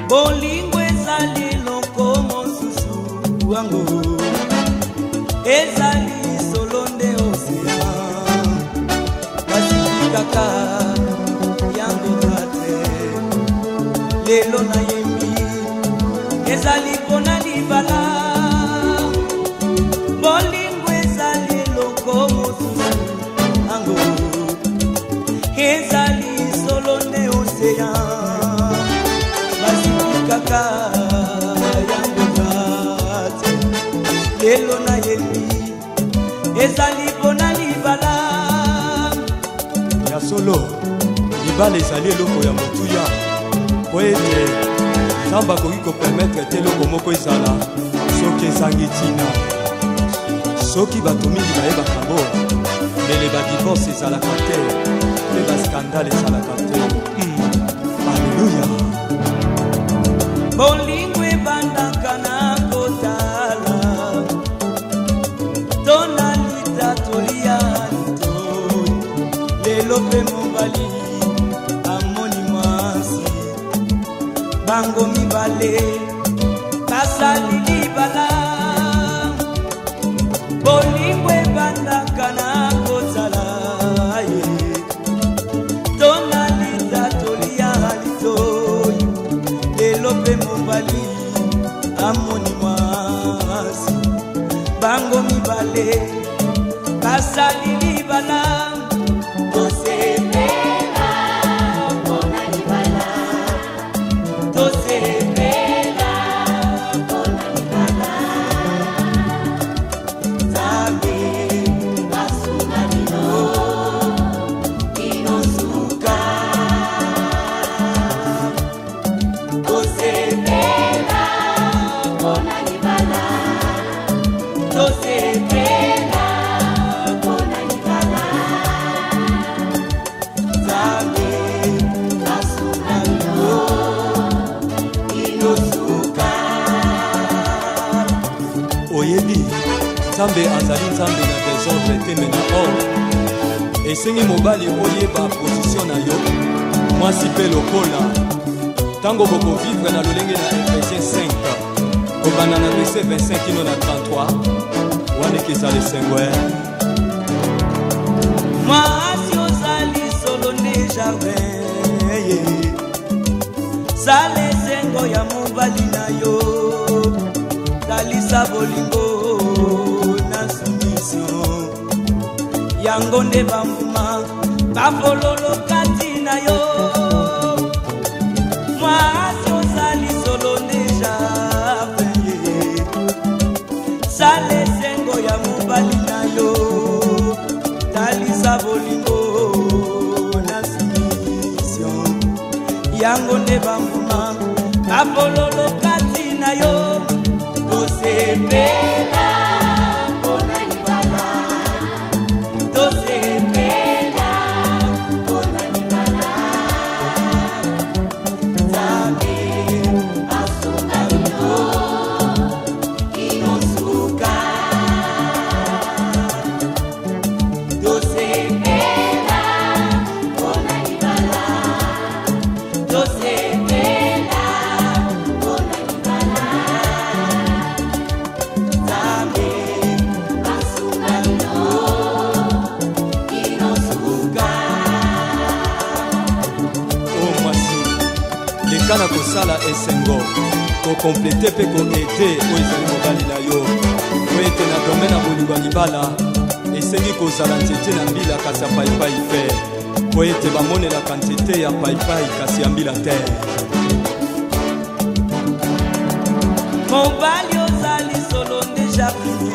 Bolingo ezali lokomo susu wango, ezali solonde osea kaka yango tate lelo na yembi ezali pona libala. Bolingo ezali lokomo susu wango, ezali solonde osea kaka yango tate lelo na yembi ezali pona libala. Ya solo libala ezali eloko ya motuya po ete Nzambe akoki kopermetre te eloko moko ezala soki ezangi ntina. Soki bato mingi bayebaka ngo mele badivorce ezalaka te mpe baskandale ezalaka te. Alleluya. Bolingo ebandaka na kotala tona lita tolia litoi lelo mpe mobali amoni mwasi bango mibale basali libala. Bolingo ebandaka na kotala tona lita tolia litoi lelo mpe mobali amoni mwasi bango mibale basali libala. Tosepela pona libala, tosepela pona libala. Nzambe asunga bino inosuka. Tosepela pona libala, tosepela pona libala. Nzambe asunga bino inosuka. Oyebi Nzambe azali Nzambe na désordre te me na ordre. Esengi mobali oyeba position na yo mwasi mpe lokola ntango bokovivre na lolenge na Ephésiens 5 kobanda na verset 25 kino na 33 wana ekezala esengo. Mwasi ozali solo nde jardin sala esengo ya mobali na yo talisa bolingo na soumission yango nde bambuma bafololo kati na yo. Mwasi ozali solo nde jardin sala esengo ya mobali na yo talisa bolingo na soumission yango nde bambuma bafololo kati na yo. Tosepela pona libala, tosepela pona libala. Nzambe asunga bino inosuka. Tosepela pona libala, tosepela pona libala. Nzambe asunga bino inosuka. O mwasi leka na kosala esengo kokomplete mpe koede oyo ezali mobali na yo po ete na domaine na bolingo ya libala esengi kozala nzete na mbila kasi ya paipai te po ete bamonelaka nzete ya paipai kasi ya mbila te. Mobali ozali solo ndeja fini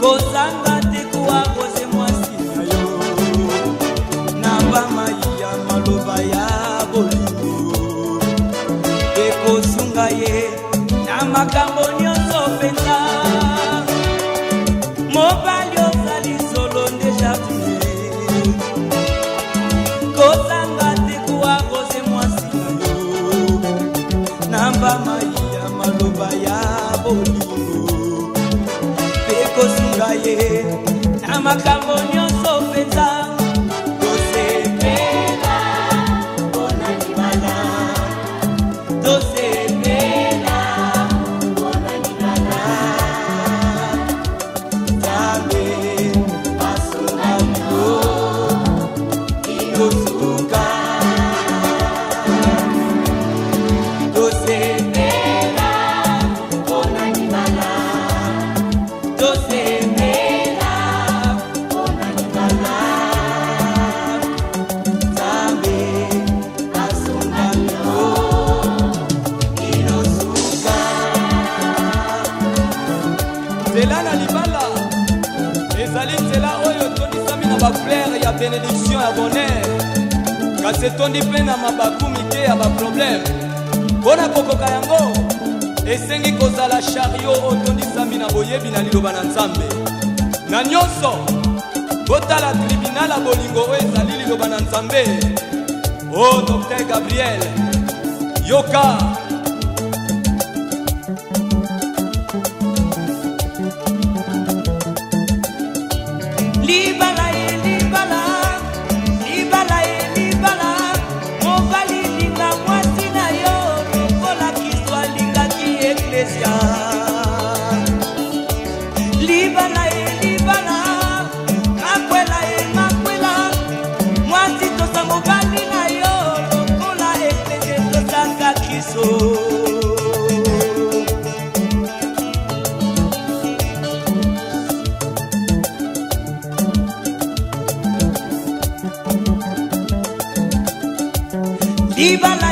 kozanga te koakoze mwasi na yo na bamai ya maloba ya bolingo ekosunga ye na makambo nyonso mpenza. Mobali ozali solo ndeja fini kozanga te koakoze mwasi na yo na bamai ya maloba ya bolingo ekosunga ye na makambo nyonso mpenza. baflere ya bénédiction ya bonheur kasi etondi mpe na mabaku mike ya baproblème mpo na kokoka yango esengi kozala chario otondisami na boyebi na liloba na nzambe na nyonso botala tribunal ya bolingo oyo ezali liloba na nzambe o Dr Gabriel yoka libala ye libala libala ye libala mobali linga mwasi na yo lokola Kristo alingaki eklesia libala ye libala makwela ye makwela mwasi tosa mobali na yo lokola eklesia tosaka Kristo libala